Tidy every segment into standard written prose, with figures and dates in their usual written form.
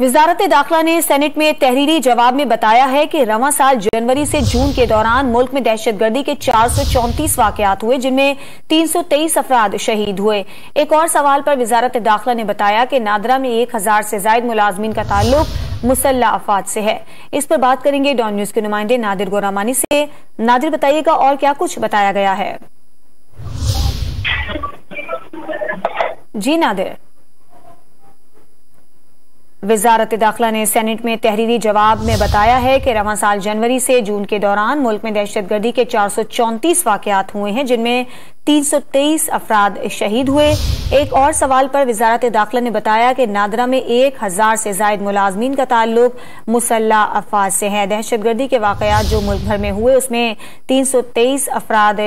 वजारत दाखिला ने सेनेट में तहरीरी जवाब में बताया है कि रवां साल जनवरी से जून के दौरान मुल्क में दहशतगर्दी के 434 वाकयात हुए, जिनमें 323 अफराद शहीद हुए। एक और सवाल पर वजारत दाखिला ने बताया कि नादरा में 1000 से ज्यादा मुलाजमीन का ताल्लुक मुसल्लह अफवाद से है। इस पर बात करेंगे डॉन न्यूज के नुमाइंदे नादिर गोरामानी से। नादिर, बताइएगा और क्या कुछ बताया गया है? जी नादिर। वजारत दाखिला ने सेनेट में तहरीरी जवाब में बताया है कि रवां साल जनवरी से जून के दौरान मुल्क में दहशतगर्दी के 434 वाकयात हुए हैं, जिनमें 323 अफराद शहीद हुए। एक और सवाल पर वजारत दाखिला ने बताया कि नादरा में 1000 से ज्यादा मुलाजमीन का ताल्लुक मुसल्लह अफवाद से है। दहशतगर्दी के वाकयात जो मुल्क भर में हुए उसमें 323 अफराद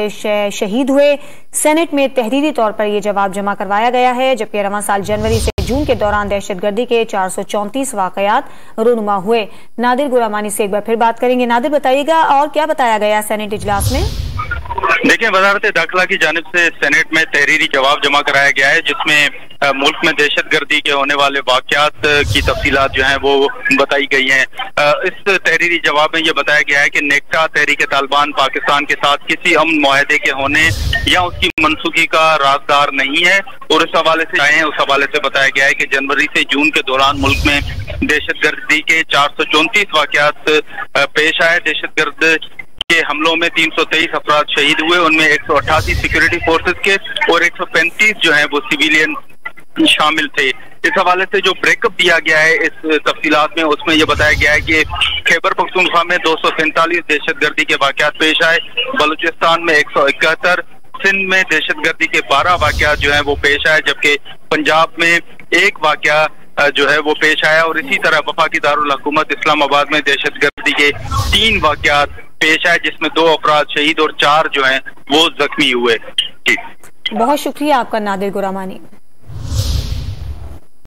शहीद हुए। सेनेट में तहरीरी तौर पर यह जवाब जमा करवाया गया है, जबकि रवां साल जनवरी से जून के दौरान दहशतगर्दी के 434 वाकयात रूनुमा हुए। नादिर गोरामानी से एक बार फिर बात करेंगे। नादिर, बताइएगा और क्या बताया गया सेनेट इजलास में? देखिए, वजारत दाखिला की जानिब से सेनेट में तहरीरी जवाब जमा कराया गया है, जिसमें मुल्क में दहशतगर्दी के होने वाले वाकयात की तफसीलात जो हैं वो बताई गई हैं। इस तहरीरी जवाब में ये बताया गया है कि नेक्टा तहरीक तालिबान पाकिस्तान के साथ किसी अमन मुआहदे के होने या उसकी मनसूखी का राजदार नहीं है, और इस हवाले से आए हैं उस हवाले से बताया गया है कि जनवरी से जून के दौरान मुल्क में दहशतगर्दी के 434 वाकयात पेश आए। दहशतगर्द के हमलों में 323 अफराद शहीद हुए, उनमें 188 सिक्योरिटी फोर्सेस के और 135 जो है वो सिविलियन शामिल थे। इस हवाले से जो ब्रेकअप दिया गया है इस तफसीलात में, उसमें यह बताया गया है कि खैबर पख्तूनख्वा में 247 दहशतगर्दी के वाकयात पेश आए, बलूचिस्तान में 171, सिंध में दहशतगर्दी के 12 वाकयात जो है वो पेश आए, जबकि पंजाब में 1 वाकया जो है वो पेश आया। और इसी तरह वफाकी दारुल हुकूमत इस्लामाबाद में दहशतगर्दी के 3 वाकयात पेश आए, जिसमें 2 अफराद शहीद और 4 जो हैं वो जख्मी हुए। जी, बहुत शुक्रिया आपका नादिर गोरामानी।